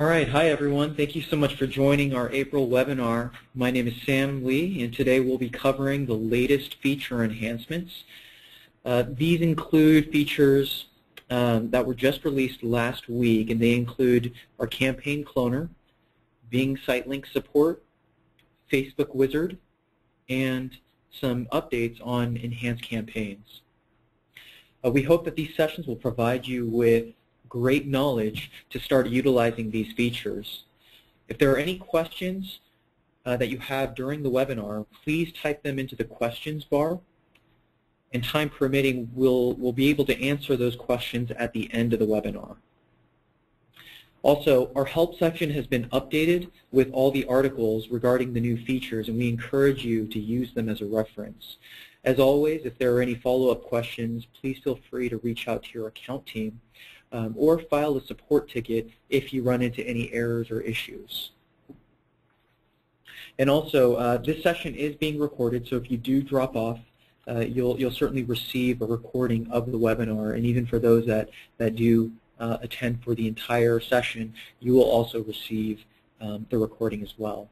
All right, hi everyone. Thank you so much for joining our April webinar. My name is Sam Lee, and today we'll be covering the latest feature enhancements. These include features that were just released last week, and they include our campaign cloner, Bing site link support, Facebook Wizard, and some updates on enhanced campaigns. We hope that these sessions will provide you with great knowledge to start utilizing these features. If there are any questions that you have during the webinar, please type them into the questions bar, and time permitting, we'll be able to answer those questions at the end of the webinar. Also, our help section has been updated with all the articles regarding the new features, and we encourage you to use them as a reference. As always, if there are any follow-up questions, please feel free to reach out to your account team or file a support ticket if you run into any errors or issues. And also, this session is being recorded, so if you do drop off, you'll certainly receive a recording of the webinar, and even for those that do attend for the entire session, you will also receive the recording as well.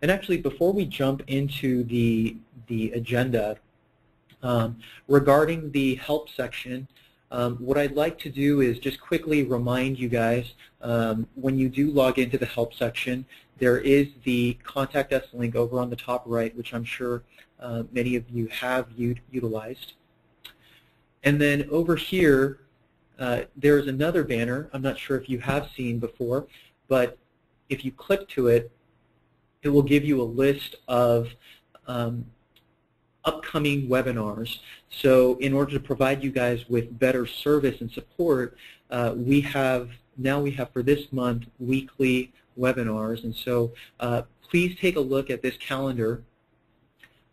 And actually, before we jump into the agenda, regarding the help section, what I'd like to do is just quickly remind you guys, when you do log into the help section, there is the Contact Us link over on the top right, which I'm sure many of you have utilized. And then over here, there's another banner. I'm not sure if you have seen before, but if you click to it, it will give you a list of upcoming webinars. So in order to provide you guys with better service and support, we have for this month weekly webinars. And so please take a look at this calendar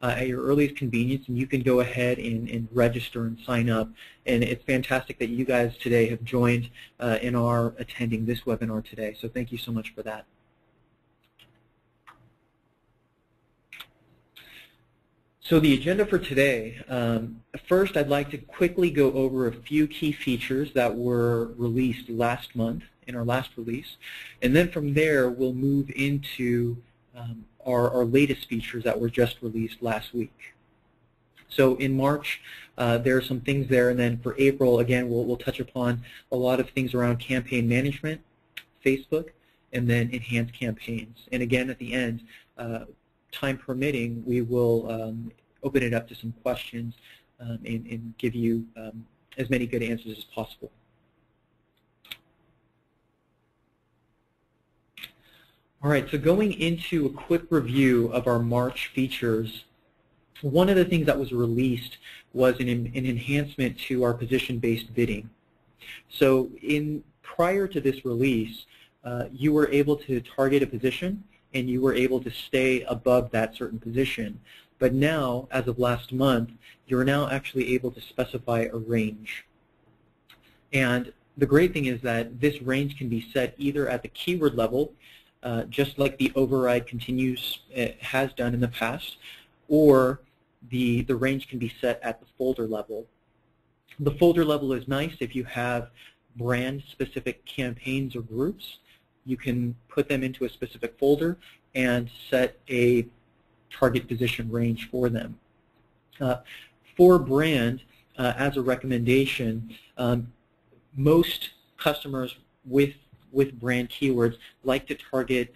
at your earliest convenience, and you can go ahead and register and sign up. And it's fantastic that you guys today have joined and are attending this webinar today. So thank you so much for that. So the agenda for today, first I'd like to quickly go over a few key features that were released last month in our last release, and then from there we'll move into our latest features that were just released last week. So in March, there are some things there, and then for April, again, we'll touch upon a lot of things around campaign management, Facebook, and then enhanced campaigns. And again, at the end, time permitting, we will open it up to some questions and give you as many good answers as possible. All right, so going into a quick review of our March features, one of the things that was released was an enhancement to our position-based bidding. So prior to this release, you were able to target a position and you were able to stay above that certain position. But now, as of last month, you're now actually able to specify a range. And the great thing is that this range can be set either at the keyword level, just like the override continues has done in the past, or the range can be set at the folder level. The folder level is nice if you have brand-specific campaigns or groups. You can put them into a specific folder and set a target position range for them. For brand, as a recommendation, most customers with brand keywords like to target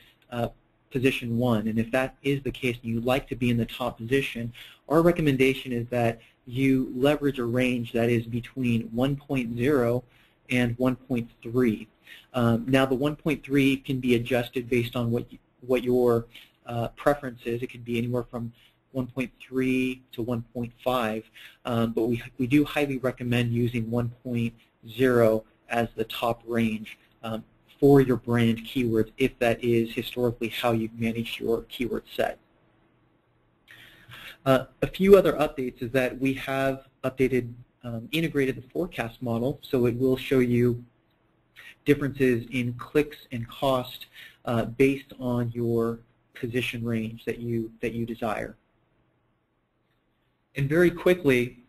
position 1, and if that is the case and you like to be in the top position, our recommendation is that you leverage a range that is between 1.0 and 1.3. Now the 1.3 can be adjusted based on what your preference is. It could be anywhere from 1.3 to 1.5, but we do highly recommend using 1.0 as the top range for your brand keywords if that is historically how you've managed your keyword set. A few other updates is that we have integrated the forecast model, so it will show you differences in clicks and cost based on your position range that you desire. And very quickly,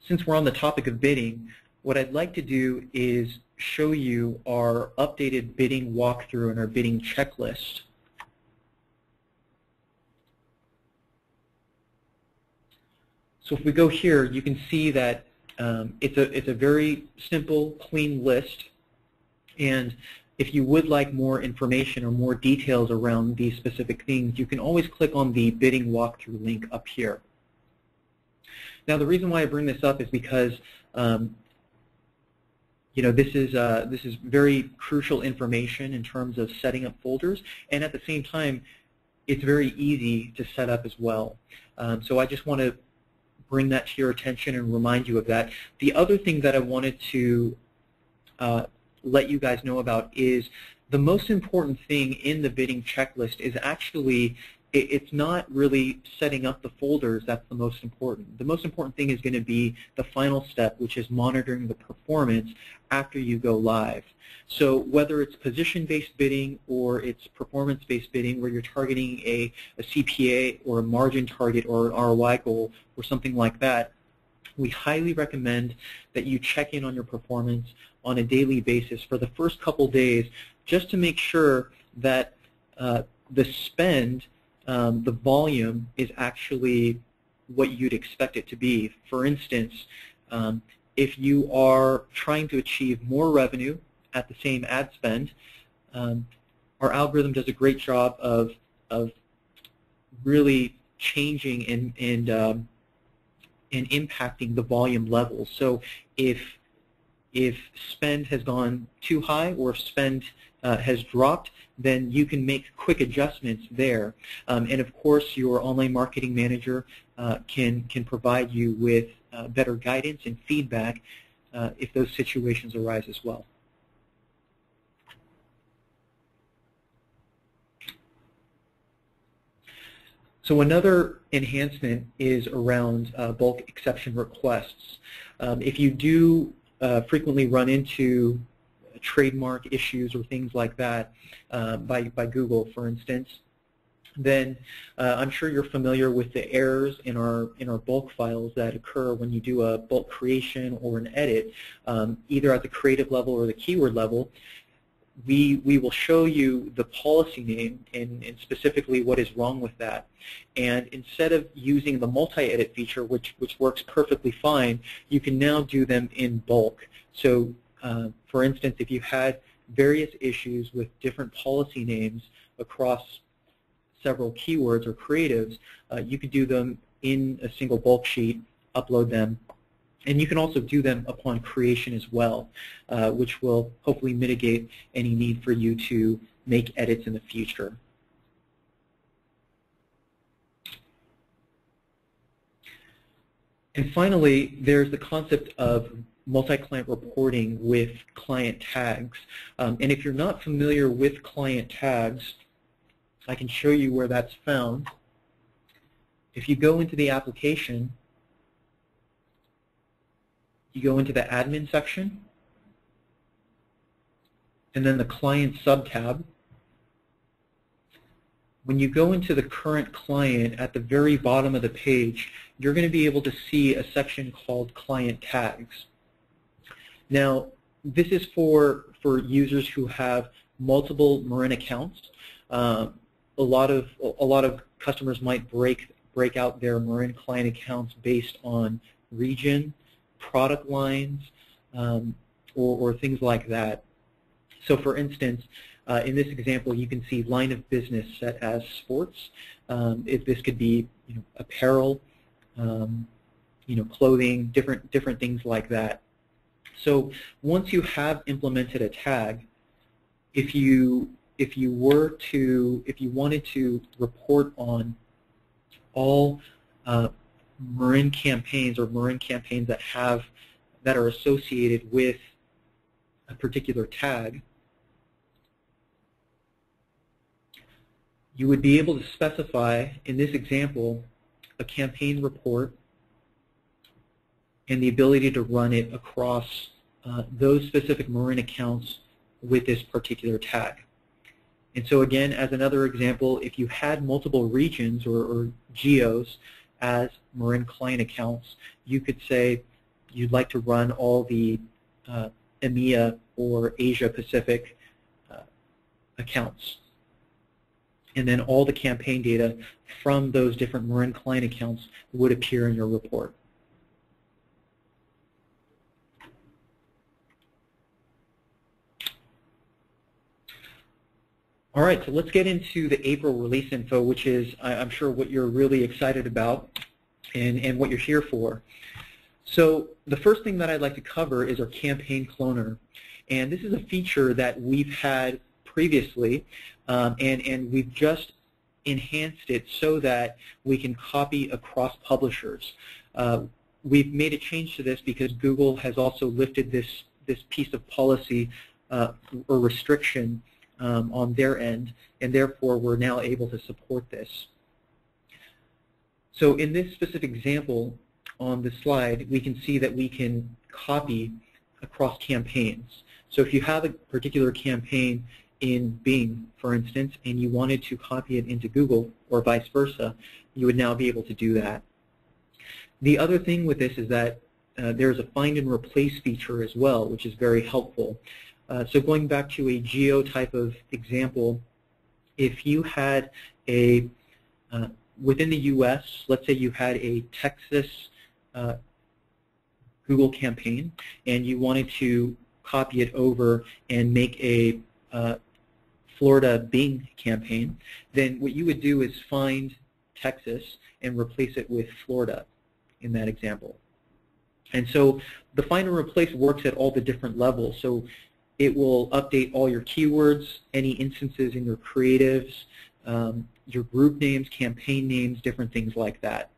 since we're on the topic of bidding, what I'd like to do is show you our updated bidding walkthrough and our bidding checklist. So if we go here, you can see that it's a very simple, clean list. And if you would like more information or more details around these specific things, you can always click on the bidding walkthrough link up here. Now, the reason why I bring this up is because this is very crucial information in terms of setting up folders, and at the same time, it's very easy to set up as well. So I just want to bring that to your attention and remind you of that. The other thing that I wanted to let you guys know about is the most important thing in the bidding checklist is actually, it's not really setting up the folders that's the most important. The most important thing is going to be the final step, which is monitoring the performance after you go live. So whether it's position-based bidding or it's performance-based bidding where you're targeting a CPA or a margin target or an ROI goal or something like that, we highly recommend that you check in on your performance on a daily basis for the first couple days just to make sure that the spend, the volume, is actually what you'd expect it to be. For instance, if you are trying to achieve more revenue at the same ad spend, our algorithm does a great job of really changing and impacting the volume levels. So if spend has gone too high or if spend has dropped, then you can make quick adjustments there. And of course, your online marketing manager can provide you with better guidance and feedback if those situations arise as well. So another enhancement is around bulk exception requests. If you do frequently run into trademark issues or things like that by Google, for instance, then I'm sure you're familiar with the errors in our bulk files that occur when you do a bulk creation or an edit, either at the creative level or the keyword level. We will show you the policy name and specifically what is wrong with that. And instead of using the multi-edit feature, which works perfectly fine, you can now do them in bulk. So for instance, if you had various issues with different policy names across several keywords or creatives, you could do them in a single bulk sheet, upload them, and you can also do them upon creation as well, which will hopefully mitigate any need for you to make edits in the future. And finally, there's the concept of multi-client reporting with client tags. And if you're not familiar with client tags, I can show you where that's found. If you go into the application, you go into the admin section, and then the client sub-tab. When you go into the current client at the very bottom of the page, you're going to be able to see a section called client tags. Now, this is for users who have multiple Marin accounts. A lot of customers might break out their Marin client accounts based on region, product lines, or things like that. So for instance, in this example, you can see line of business set as sports. If this could be apparel, clothing, different things like that. So once you have implemented a tag, if you wanted to report on all Marin campaigns or Marin campaigns that are associated with a particular tag, you would be able to specify, in this example, a campaign report and the ability to run it across those specific Marin accounts with this particular tag. And so again, as another example, if you had multiple regions or geos as Marin client accounts, you could say you'd like to run all the EMEA or Asia Pacific accounts. And then all the campaign data from those different Marin client accounts would appear in your report. All right, so let's get into the April release info, which is, I'm sure, what you're really excited about and what you're here for. So the first thing that I'd like to cover is our campaign cloner. And this is a feature that we've had previously, and we've just enhanced it so that we can copy across publishers. We've made a change to this because Google has also lifted this piece of policy or restriction on their end, and therefore we're now able to support this. So in this specific example on the slide, we can see that we can copy across campaigns. So if you have a particular campaign in Bing, for instance, and you wanted to copy it into Google or vice versa, you would now be able to do that. The other thing with this is that there's a find and replace feature as well, which is very helpful. So going back to a geo type of example, if you had a, within the US, let's say you had a Texas Google campaign and you wanted to copy it over and make a Florida Bing campaign, then what you would do is find Texas and replace it with Florida in that example. And so the find and replace works at all the different levels. So it will update all your keywords, any instances in your creatives, your group names, campaign names, different things like that.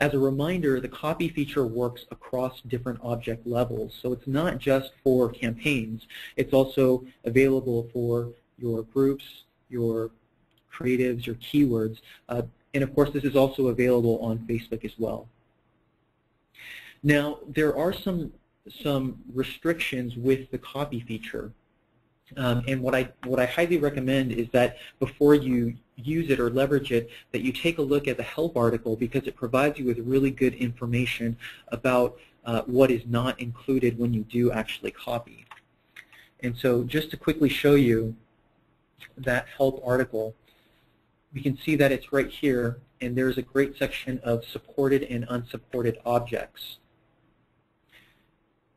As a reminder, the copy feature works across different object levels. So it's not just for campaigns. It's also available for your groups, your creatives, your keywords. And of course, this is also available on Facebook as well. Now, there are some restrictions with the copy feature. And what I highly recommend is that before you use it or leverage it, that you take a look at the help article, because it provides you with really good information about what is not included when you do actually copy. And so just to quickly show you that help article, we can see that it's right here, and there's a great section of supported and unsupported objects.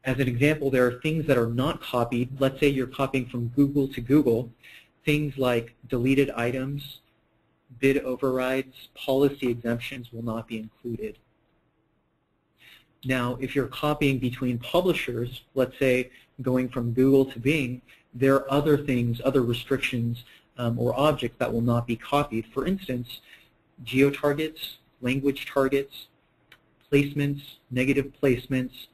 As an example, there are things that are not copied. Let's say you're copying from Google to Google. Things like deleted items, bid overrides, policy exemptions will not be included. Now, if you're copying between publishers, let's say going from Google to Bing, there are other things, other restrictions or objects that will not be copied. For instance, geo-targets, language targets, placements, negative placements.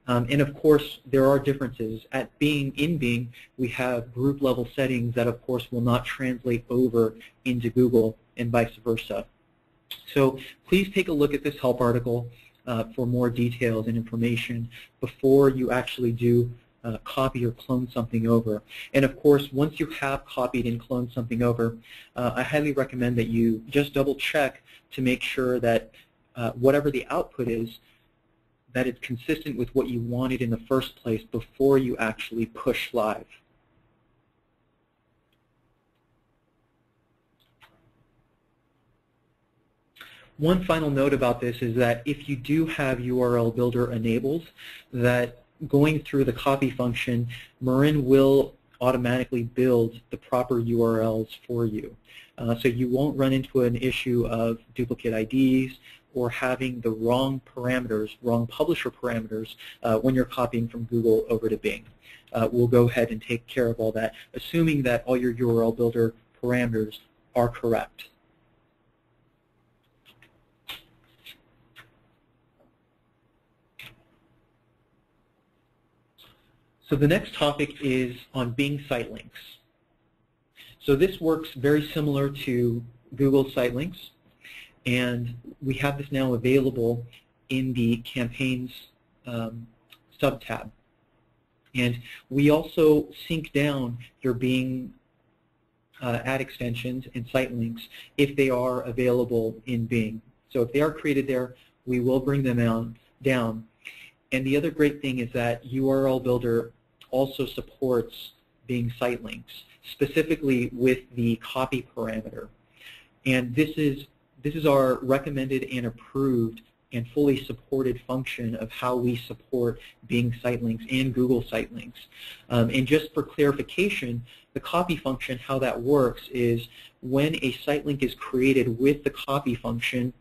And of course, there are differences. In Bing, we have group level settings that of course will not translate over into Google and vice versa. So please take a look at this help article for more details and information before you actually do copy or clone something over. And of course, once you have copied and cloned something over, I highly recommend that you just double check to make sure that whatever the output is, that it's consistent with what you wanted in the first place before you actually push live. One final note about this is that if you do have URL Builder enabled, that going through the copy function, Marin will automatically build the proper URLs for you. So you won't run into an issue of duplicate IDs or having the wrong parameters, wrong publisher parameters when you're copying from Google over to Bing. We'll go ahead and take care of all that, assuming that all your URL Builder parameters are correct. So the next topic is on Bing site links. So this works very similar to Google site links, and we have this now available in the campaigns sub-tab. And we also sync down your Bing ad extensions and site links if they are available in Bing. So if they are created there, we will bring them down. And the other great thing is that URL Builder also supports Bing site links, specifically with the copy parameter. And this is our recommended and approved and fully supported function of how we support Bing site links and Google site links. And just for clarification, the copy function, how that works is when a site link is created with the copy function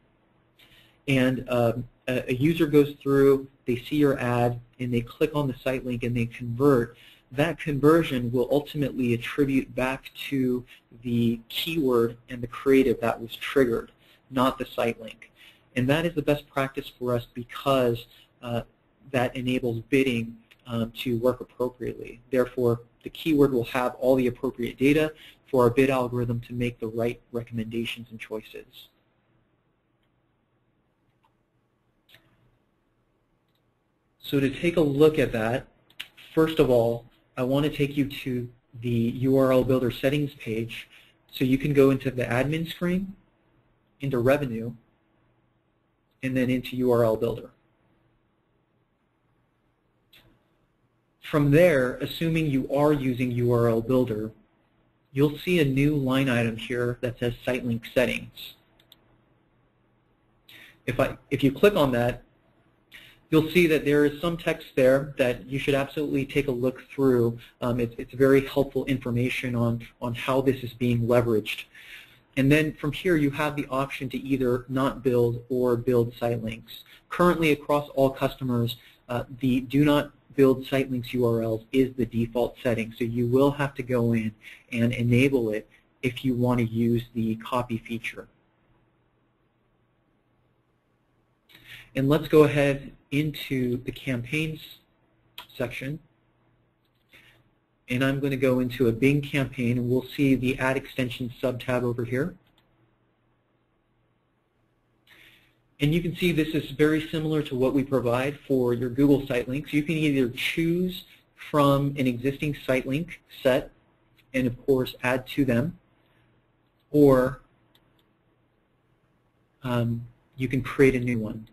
and a user goes through, they see your ad, and they click on the site link and they convert, that conversion will ultimately attribute back to the keyword and the creative that was triggered, not the site link. And that is the best practice for us because that enables bidding to work appropriately. Therefore, the keyword will have all the appropriate data for our bid algorithm to make the right recommendations and choices. So to take a look at that, first of all, I want to take you to the URL Builder settings page. So you can go into the admin screen, into revenue, and then into URL Builder. From there, assuming you are using URL Builder, you'll see a new line item here that says Site Link Settings. If you click on that, you'll see that there is some text there that you should absolutely take a look through. It's very helpful information on how this is being leveraged. And then from here, you have the option to either not build or build site links. Currently, across all customers, the do not build site links URLs is the default setting. So you will have to go in and enable it if you want to use the copy feature. And let's go ahead into the campaigns section. And I'm going to go into a Bing campaign, and we'll see the Add Extension sub-tab over here. And you can see this is very similar to what we provide for your Google site links. You can either choose from an existing site link set and, of course, add to them, or you can create a new one.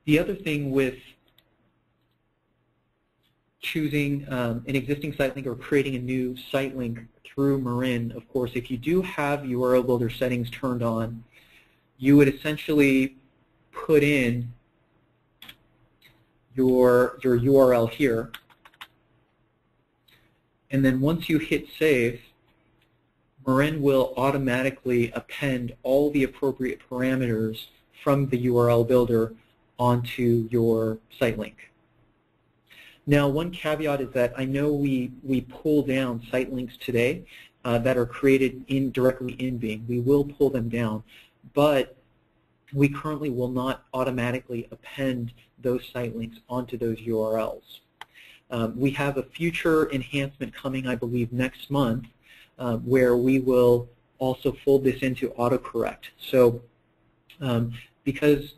The other thing with choosing an existing site link or creating a new site link through Marin, of course, if you do have URL Builder settings turned on, you would essentially put in your URL here. And then once you hit save, Marin will automatically append all the appropriate parameters from the URL Builder onto your site link. Now, one caveat is that I know we pull down site links today that are created directly in Bing. We will pull them down, but we currently will not automatically append those site links onto those URLs. We have a future enhancement coming, I believe, next month, where we will also fold this into autocorrect. So because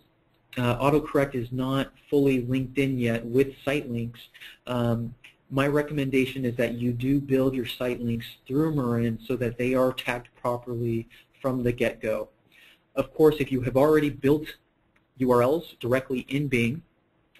autocorrect is not fully linked in yet with site links, my recommendation is that you do build your site links through Marin so that they are tagged properly from the get-go. Of course, if you have already built URLs directly in Bing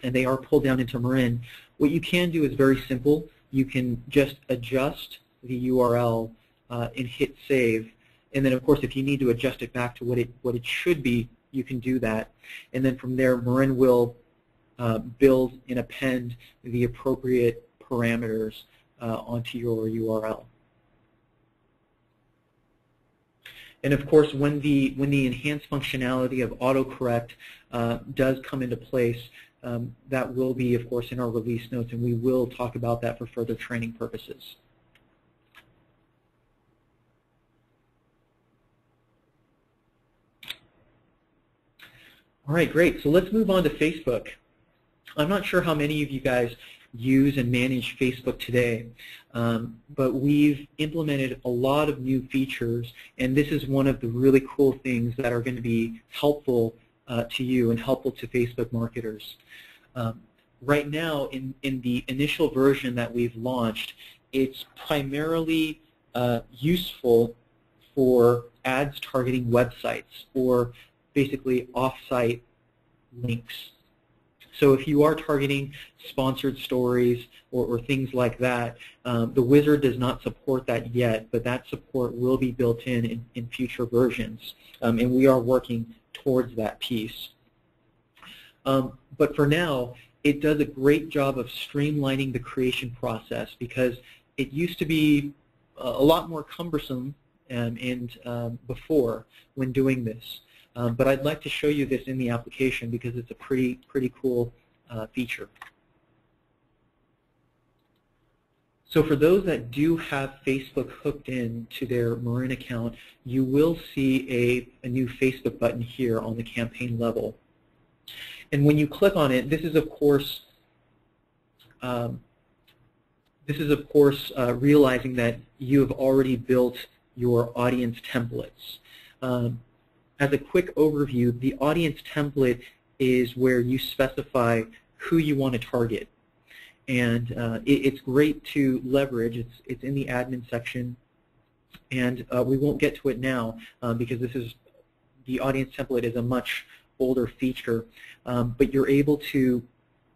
and they are pulled down into Marin, what you can do is very simple. You can just adjust the URL and hit save. And then, of course, if you need to adjust it back to what it should be, you can do that. And then from there, Marin will build and append the appropriate parameters onto your URL. And of course, when the enhanced functionality of autocorrect does come into place, that will be, of course, in our release notes, and we will talk about that for further training purposes. All right, great. So let's move on to Facebook. I'm not sure how many of you guys use and manage Facebook today, but we've implemented a lot of new features, and this is one of the really cool things that are going to be helpful to you and helpful to Facebook marketers. Right now, in the initial version that we've launched, it's primarily useful for ads targeting websites or basically off-site links. So if you are targeting sponsored stories or things like that, the wizard does not support that yet, but that support will be built in future versions, and we are working towards that piece. But for now, it does a great job of streamlining the creation process because it used to be a lot more cumbersome before when doing this. But I'd like to show you this in the application because it's a pretty cool feature. So for those that do have Facebook hooked in to their Marin account, you will see a new Facebook button here on the campaign level. And when you click on it, this is of course realizing that you have already built your audience templates. As a quick overview, the audience template is where you specify who you want to target. And it's great to leverage. It's in the admin section. And we won't get to it now because the audience template is a much older feature. But you're able to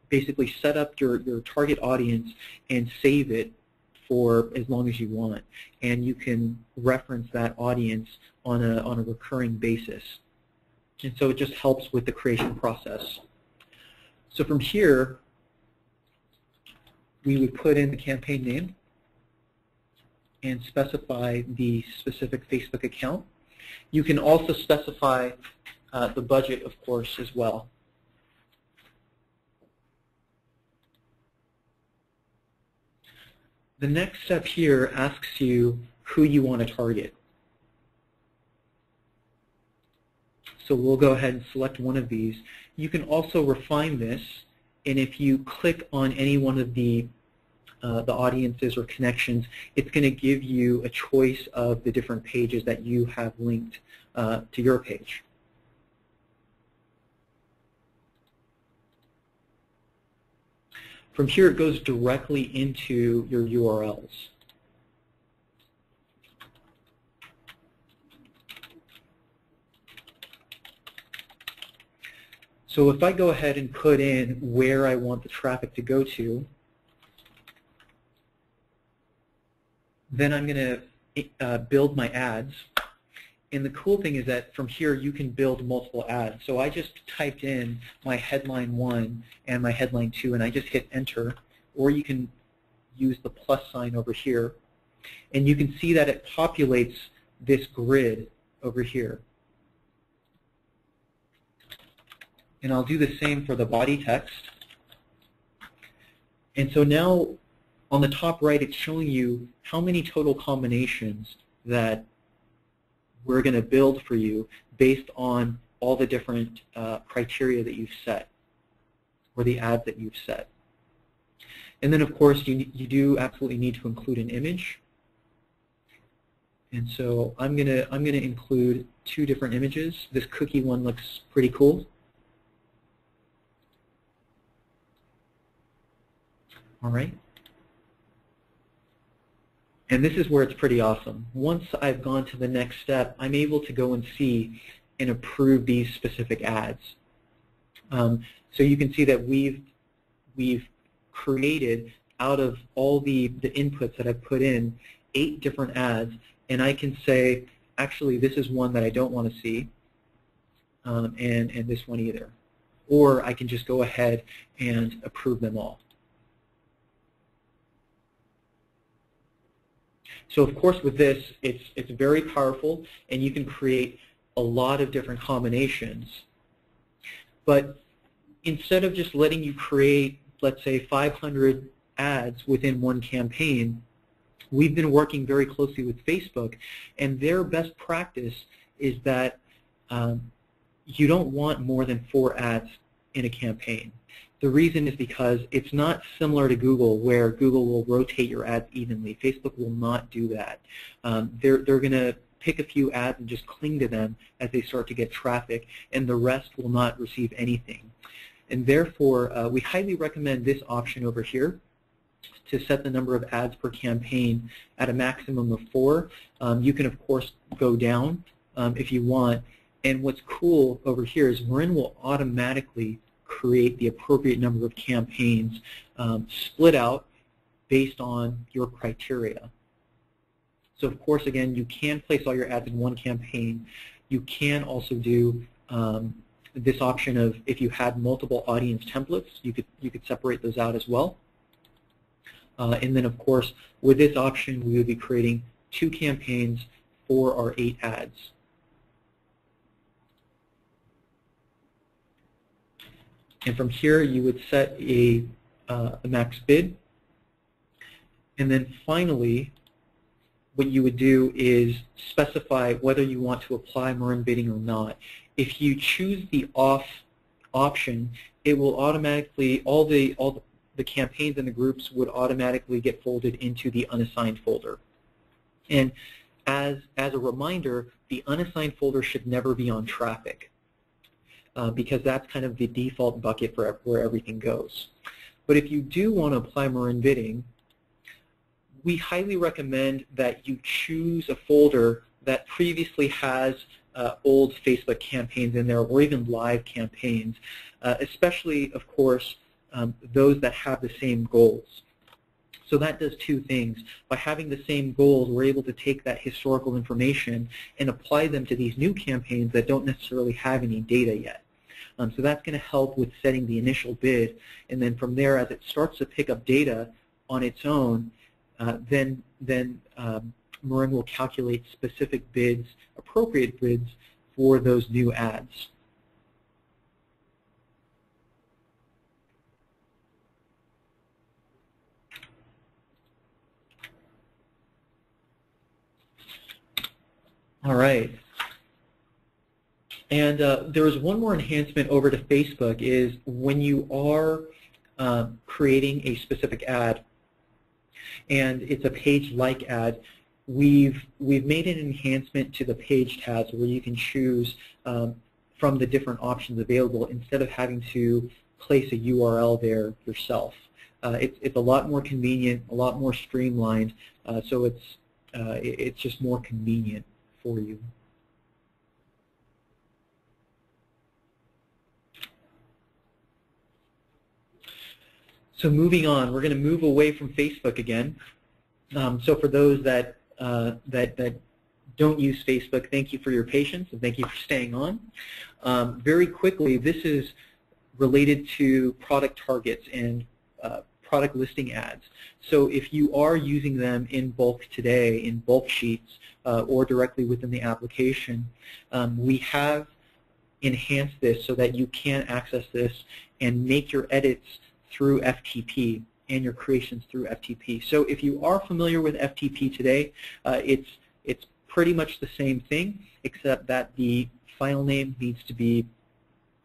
basically set up your target audience and save it for as long as you want. And you can reference that audience on a recurring basis. And so it just helps with the creation process. So from here, we would put in the campaign name and specify the specific Facebook account. You can also specify the budget, of course, as well. The next step here asks you who you want to target. So we'll go ahead and select one of these. You can also refine this, and if you click on any one of the audiences or connections, it's going to give you a choice of the different pages that you have linked to your page. From here, it goes directly into your URLs. So if I go ahead and put in where I want the traffic to go to, then I'm going to build my ads. And the cool thing is that from here you can build multiple ads. So I just typed in my headline 1 and my headline 2 and I just hit enter, or you can use the plus sign over here. And you can see that it populates this grid over here. And I'll do the same for the body text. And so now on the top right, it's showing you how many total combinations that we're going to build for you based on all the different criteria that you've set, or the ads that you've set. And then, of course, you do absolutely need to include an image. And so I'm gonna include 2 different images. This cookie one looks pretty cool. All right. And this is where it's pretty awesome. Once I've gone to the next step, I'm able to go and see and approve these specific ads. So you can see that we've created, out of all the inputs that I've put in, 8 different ads, and I can say, actually, this is one that I don't want to see, and this one either. Or I can just go ahead and approve them all. So of course with this, it's very powerful, and you can create a lot of different combinations. But instead of just letting you create, let's say, 500 ads within one campaign, we've been working very closely with Facebook, and their best practice is that you don't want more than 4 ads in a campaign. The reason is because it's not similar to Google, where Google will rotate your ads evenly. Facebook will not do that. They're going to pick a few ads and just cling to them as they start to get traffic, and the rest will not receive anything. And therefore, we highly recommend this option over here to set the number of ads per campaign at a maximum of 4. You can, of course, go down if you want. And what's cool over here is Marin will automatically create the appropriate number of campaigns split out based on your criteria. So of course, again, you can place all your ads in one campaign. You can also do this option of, if you had multiple audience templates, you could separate those out as well. And then of course, with this option, we would be creating 2 campaigns for our 8 ads. And from here, you would set a max bid. And then finally, what you would do is specify whether you want to apply Marin bidding or not. If you choose the off option, it will automatically, all the campaigns and the groups would automatically get folded into the unassigned folder. And as a reminder, the unassigned folder should never be on traffic. Because that's kind of the default bucket for where everything goes. But if you do want to apply Marin bidding, we highly recommend that you choose a folder that previously has old Facebook campaigns in there, or even live campaigns, especially, of course, those that have the same goals. So that does 2 things. By having the same goals, we're able to take that historical information and apply them to these new campaigns that don't necessarily have any data yet. So that's going to help with setting the initial bid, and then from there, as it starts to pick up data on its own, then Marin will calculate specific bids, appropriate bids for those new ads. All right. And there is one more enhancement over to Facebook, is when you are creating a specific ad, and it's a page-like ad, we've made an enhancement to the page tabs where you can choose from the different options available instead of having to place a URL there yourself. It's a lot more convenient, a lot more streamlined, so it's just more convenient for you. So moving on, we're going to move away from Facebook again. So for those that don't use Facebook, thank you for your patience and thank you for staying on. Very quickly, this is related to product targets and product listing ads. So if you are using them in bulk today, in bulk sheets, or directly within the application, we have enhanced this so that you can access this and make your edits through FTP and your creations through FTP. So if you are familiar with FTP today, it's pretty much the same thing, except that the file name needs to be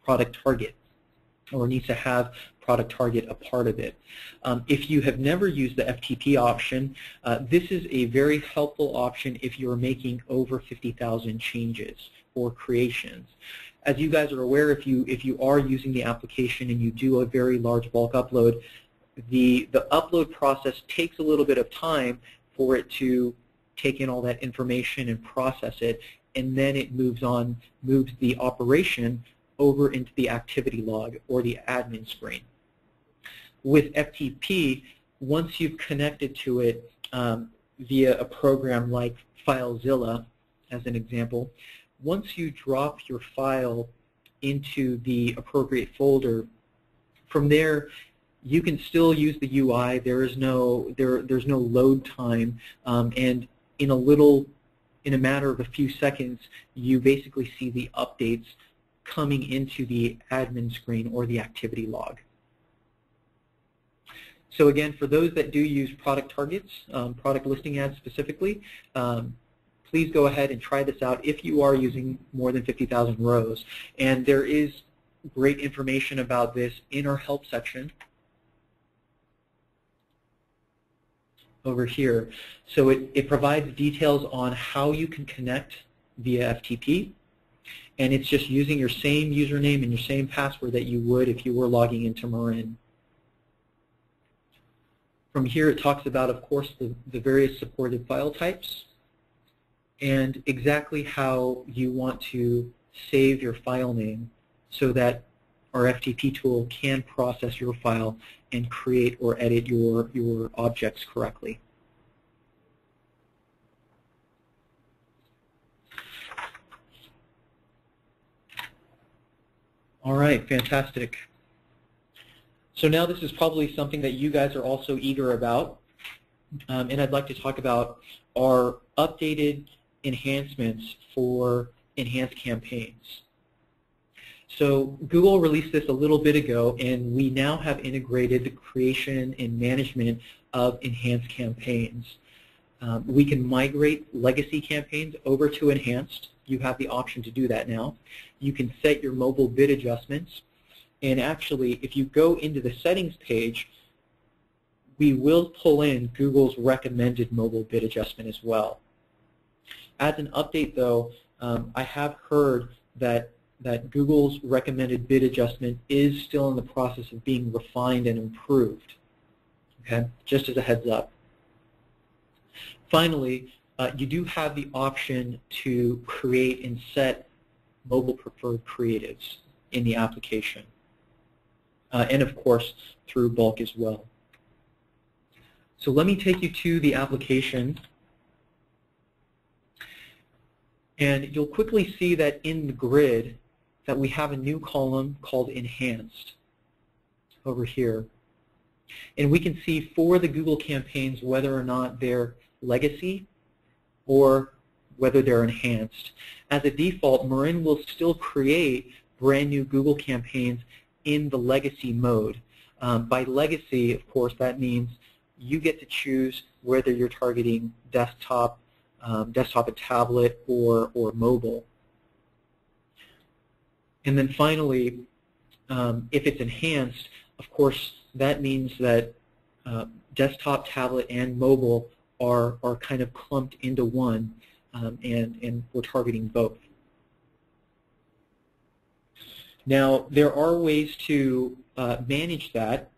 product target, or needs to have product target a part of it. If you have never used the FTP option, this is a very helpful option if you're making over 50,000 changes or creations. As you guys are aware, if you are using the application and you do a very large bulk upload, the upload process takes a little bit of time for it to take in all that information and process it, and then it moves the operation over into the activity log or the admin screen. With FTP, once you've connected to it via a program like FileZilla, as an example, once you drop your file into the appropriate folder, from there you can still use the UI. There's no load time, and in a matter of a few seconds, you basically see the updates coming into the admin screen or the activity log. So again, for those that do use product targets, product listing ads specifically, please go ahead and try this out if you are using more than 50,000 rows. And there is great information about this in our help section over here. So it provides details on how you can connect via FTP, and it's just using your same username and your same password that you would if you were logging into Marin. From here it talks about, of course, the various supported file types. and exactly how you want to save your file name so that our FTP tool can process your file and create or edit your objects correctly. All right, fantastic. So now this is probably something that you guys are also eager about, and I'd like to talk about our updated enhancements for enhanced campaigns. So Google released this a little bit ago, and we now have integrated the creation and management of enhanced campaigns. We can migrate legacy campaigns over to enhanced. You have the option to do that now. You can set your mobile bid adjustments. And actually, if you go into the settings page, we will pull in Google's recommended mobile bid adjustment as well. As an update, though, I have heard that Google's recommended bid adjustment is still in the process of being refined and improved. Okay, just as a heads up. Finally, you do have the option to create and set mobile preferred creatives in the application, and of course through bulk as well. So let me take you to the application, and you'll quickly see that in the grid that we have a new column called Enhanced over here. And we can see for the Google campaigns whether or not they're legacy or whether they're enhanced. As a default, Marin will still create brand new Google campaigns in the legacy mode. By legacy, of course, that means you get to choose whether you're targeting desktop, desktop and tablet, or mobile. And then finally, if it's enhanced, of course, that means that desktop, tablet, and mobile are kind of clumped into one, and we're targeting both. Now, there are ways to manage that,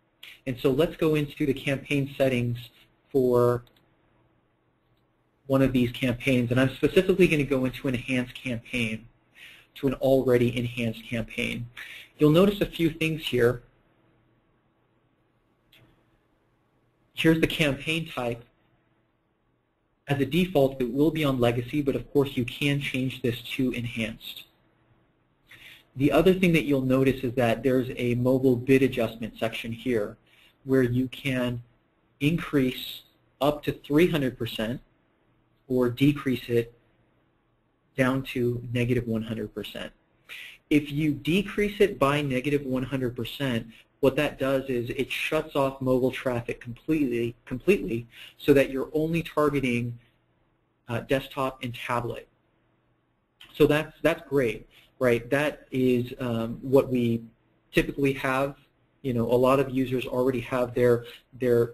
and so let's go into the campaign settings for one of these campaigns, and I'm specifically going to go into an enhanced campaign, to an already enhanced campaign. You'll notice a few things here. Here's the campaign type. As a default, it will be on legacy, but of course you can change this to enhanced. The other thing that you'll notice is that there's a mobile bid adjustment section here where you can increase up to 300% or decrease it down to negative 100%. If you decrease it by negative 100%, what that does is it shuts off mobile traffic completely so that you're only targeting desktop and tablet. So that's great, right? That is what we typically have. You know, a lot of users already have their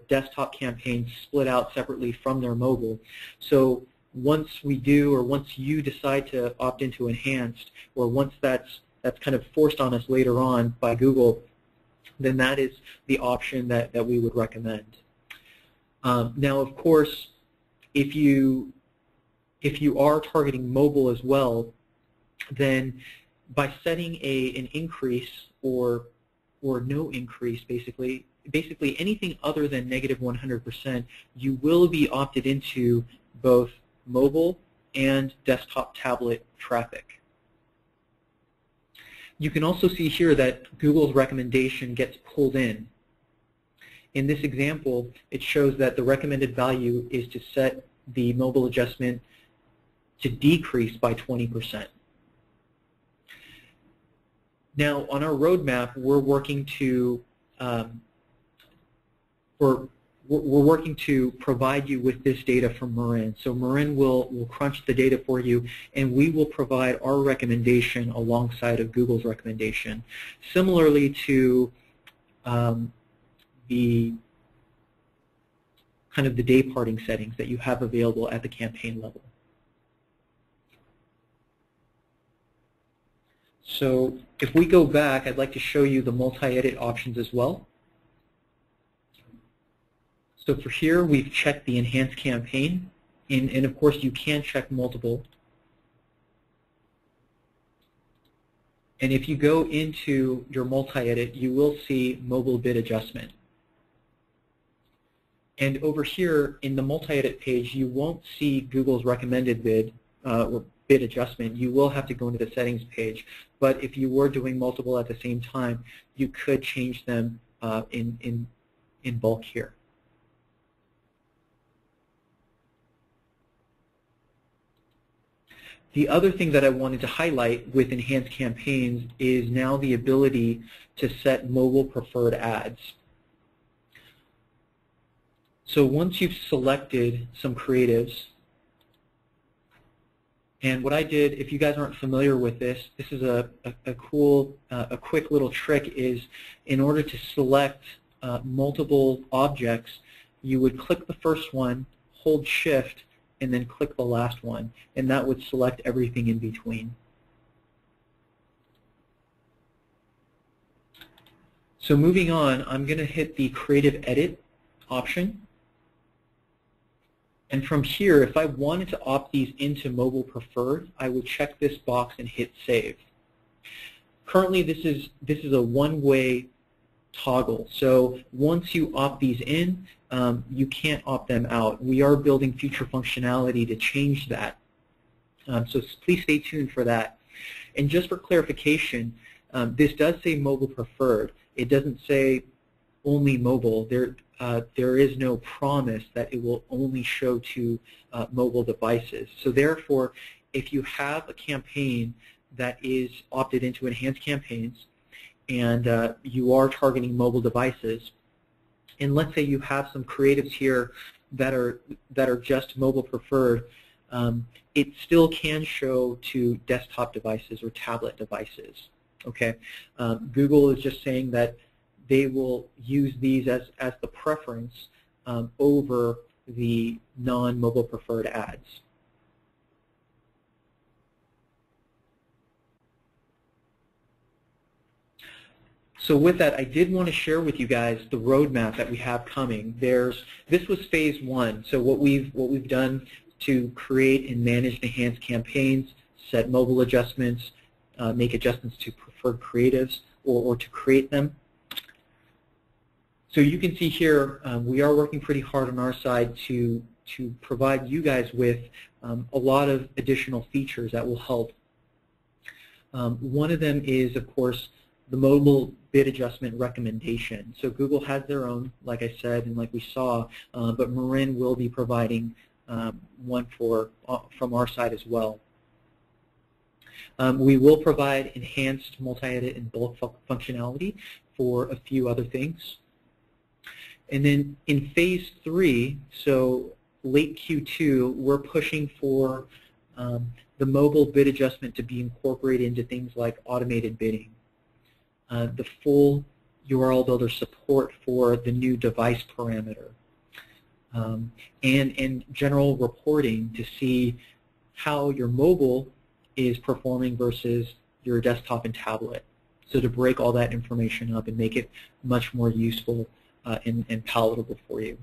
desktop campaigns split out separately from their mobile. So once we do, or once you decide to opt into enhanced, or once that's kind of forced on us later on by Google, then that is the option that we would recommend. Now, of course, if you are targeting mobile as well, then by setting an increase or no increase, basically anything other than negative 100%, you will be opted into both mobile and desktop tablet traffic. You can also see here that Google's recommendation gets pulled in. In this example, it shows that the recommended value is to set the mobile adjustment to decrease by 20%. Now, on our roadmap, we're working to provide you with this data from Marin. So Marin will crunch the data for you, and we will provide our recommendation alongside of Google's recommendation, similarly to the kind of the day parting settings that you have available at the campaign level. So if we go back, I'd like to show you the multi-edit options as well. So for here, we've checked the enhanced campaign. And of course, you can check multiple. And if you go into your multi-edit, you will see mobile bid adjustment. And over here in the multi-edit page, you won't see Google's recommended bid or bid adjustment. You will have to go into the settings page. But if you were doing multiple at the same time, you could change them in bulk here. The other thing that I wanted to highlight with Enhanced Campaigns is now the ability to set mobile preferred ads. So once you've selected some creatives, and what I did, if you guys aren't familiar with this, this is a quick little trick is in order to select multiple objects, you would click the first one, hold Shift, and then click the last one, and that would select everything in between. So moving on, I'm going to hit the Creative Edit option. And from here, if I wanted to opt these into mobile preferred, I would check this box and hit Save. Currently, this is a one-way toggle. So once you opt these in, you can't opt them out. We are building future functionality to change that. So please stay tuned for that. And just for clarification, this does say mobile preferred. It doesn't say only mobile. There is no promise that it will only show to mobile devices. So therefore, if you have a campaign that is opted into Enhanced Campaigns and you are targeting mobile devices, and let's say you have some creatives here that are just mobile preferred, it still can show to desktop devices or tablet devices. Okay, Google is just saying that they will use these as the preference over the non-mobile preferred ads. So with that, I did want to share with you guys the roadmap that we have coming. This was phase one. So what we've done to create and manage Enhanced Campaigns, set mobile adjustments, make adjustments to preferred creatives, or to create them. So you can see here, we are working pretty hard on our side to provide you guys with a lot of additional features that will help. One of them is, of course, the mobile bid adjustment recommendation. So Google has their own, like I said, and like we saw, but Marin will be providing one from our side as well. We will provide enhanced multi-edit and bulk functionality for a few other things. And then in phase 3, so late Q2, we're pushing for the mobile bid adjustment to be incorporated into things like automated bidding, the full URL builder support for the new device parameter, and general reporting to see how your mobile is performing versus your desktop and tablet. So to break all that information up and make it much more useful and palatable for you.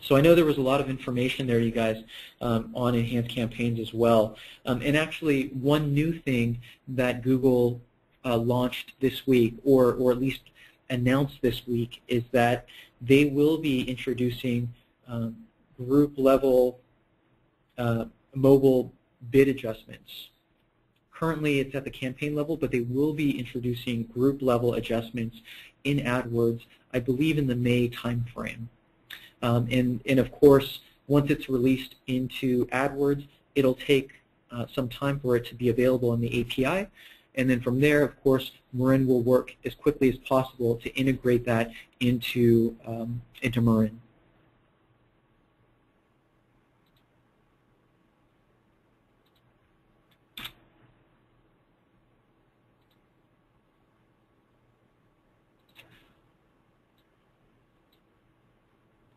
So I know there was a lot of information there, you guys, on Enhanced Campaigns as well. And actually, one new thing that Google launched this week, or at least announced this week, is that they will be introducing group-level mobile bid adjustments. Currently, it's at the campaign level, but they will be introducing group-level adjustments in AdWords, I believe in the May timeframe. And of course, once it's released into AdWords, it'll take some time for it to be available in the API. And then from there, of course, Marin will work as quickly as possible to integrate that into Marin.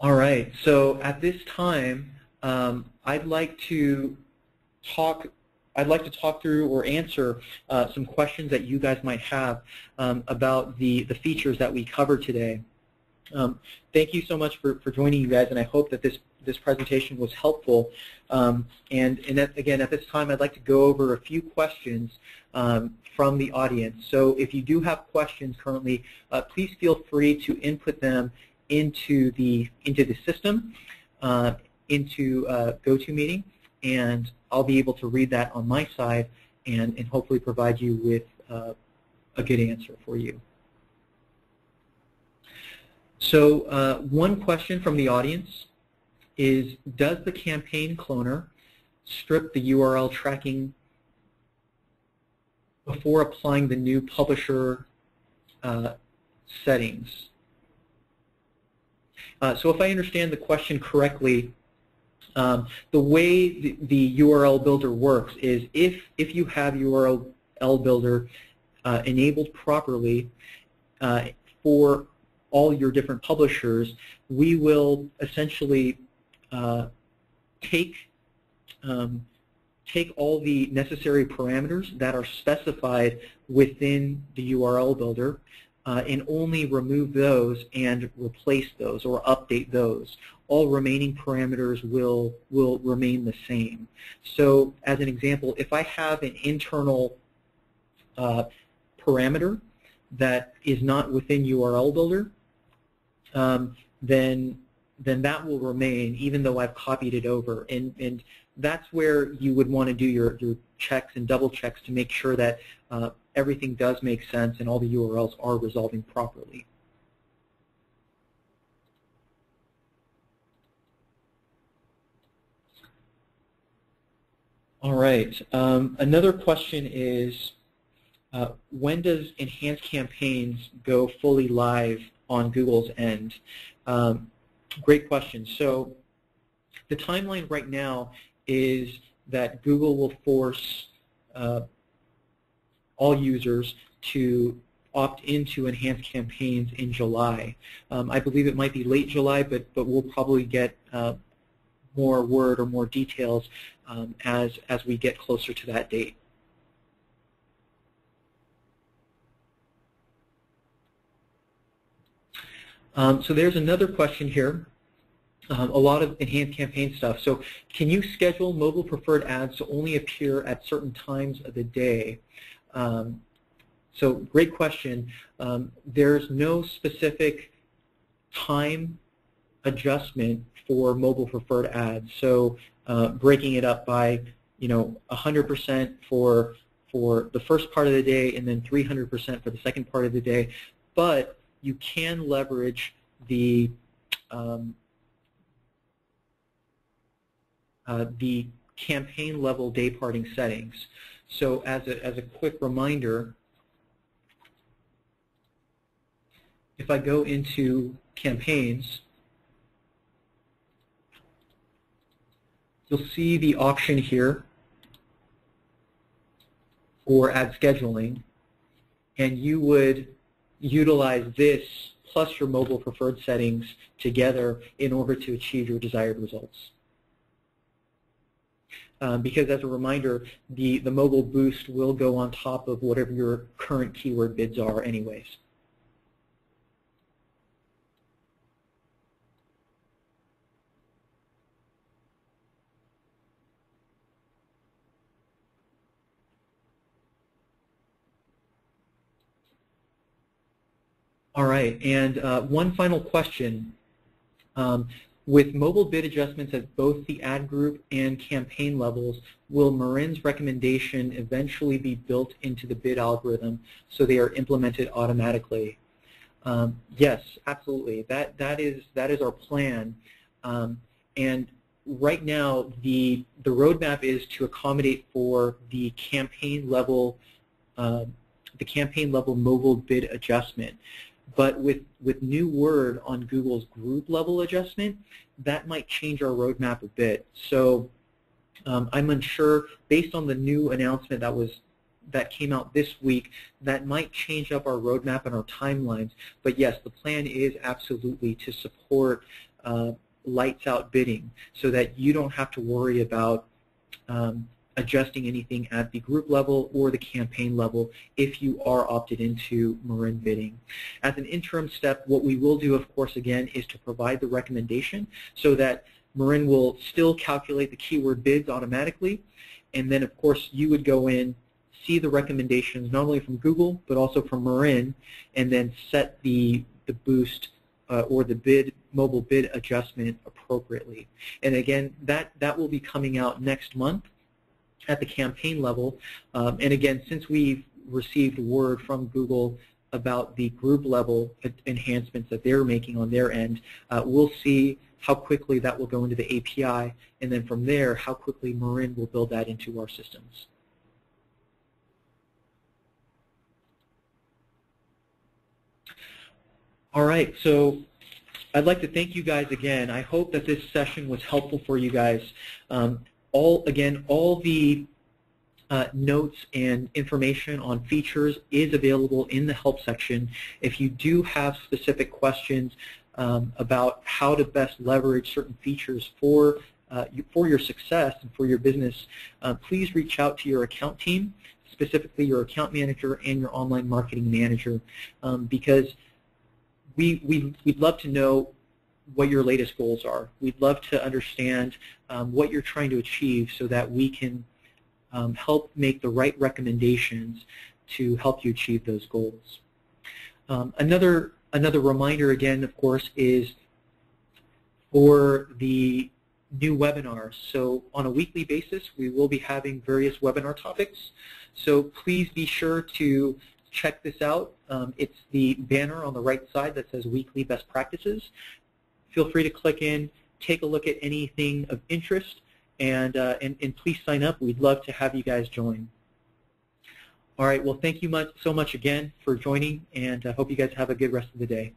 All right, so at this time, I'd like to talk through or answer some questions that you guys might have about the features that we covered today. Thank you so much for joining, you guys, and I hope that this presentation was helpful. Again, at this time, I'd like to go over a few questions from the audience. So if you do have questions currently, please feel free to input them into the system, into GoToMeeting, and I'll be able to read that on my side and hopefully provide you with a good answer for you. So one question from the audience is, does the campaign cloner strip the URL tracking before applying the new publisher settings? So if I understand the question correctly, the way the URL builder works is if you have URL builder enabled properly for all your different publishers, we will essentially take all the necessary parameters that are specified within the URL builder and only remove those and replace those or update those. All remaining parameters will remain the same. So as an example, if I have an internal parameter that is not within URL builder, then that will remain even though I've copied it over. And that's where you would want to do your checks and double checks to make sure that everything does make sense and all the URLs are resolving properly. All right. Another question is, when does Enhanced Campaigns go fully live on Google's end? Great question. So the timeline right now is that Google will force all users to opt into Enhanced Campaigns in July. I believe it might be late July, but we'll probably get more word or more details as we get closer to that date. So there's another question here. A lot of Enhanced Campaign stuff. So can you schedule mobile preferred ads to only appear at certain times of the day? So great question. There's no specific time adjustment for mobile preferred ads. So breaking it up by 100% for the first part of the day and then 300% for the second part of the day. But you can leverage the campaign level day parting settings. So as a quick reminder, if I go into campaigns, you'll see the option here for ad scheduling, and you would utilize this plus your mobile preferred settings together in order to achieve your desired results. Because as a reminder, the mobile boost will go on top of whatever your current keyword bids are anyways. All right, and one final question. With mobile bid adjustments at both the ad group and campaign levels, will Marin's recommendation eventually be built into the bid algorithm so they are implemented automatically? Yes, absolutely. That is our plan. And right now, the roadmap is to accommodate for the campaign level mobile bid adjustment. But with new word on Google's group level adjustment, that might change our roadmap a bit. So I'm unsure, based on the new announcement that came out this week, that might change up our roadmap and our timelines. But yes, the plan is absolutely to support lights out bidding so that you don't have to worry about adjusting anything at the group level or the campaign level if you are opted into Marin bidding. As an interim step, what we will do, of course, again, is to provide the recommendation so that Marin will still calculate the keyword bids automatically, and then, of course, you would go in, see the recommendations not only from Google but also from Marin, and then set the boost or the mobile bid adjustment appropriately. And again, that will be coming out next month at the campaign level. And again, since we've received word from Google about the group level enhancements that they're making on their end, we'll see how quickly that will go into the API, and then from there, how quickly Marin will build that into our systems. All right, so I'd like to thank you guys again. I hope that this session was helpful for you guys. All the notes and information on features is available in the help section. If you do have specific questions about how to best leverage certain features for your success and for your business, please reach out to your account team, specifically your account manager and your online marketing manager, because we'd love to know what your latest goals are. We'd love to understand what you're trying to achieve so that we can help make the right recommendations to help you achieve those goals. Another reminder, again, of course, is for the new webinars. So on a weekly basis, we will be having various webinar topics. So please be sure to check this out. It's the banner on the right side that says Weekly Best Practices. Feel free to click in, take a look at anything of interest, and please sign up. We'd love to have you guys join. All right, well, thank you so much again for joining, and I hope you guys have a good rest of the day.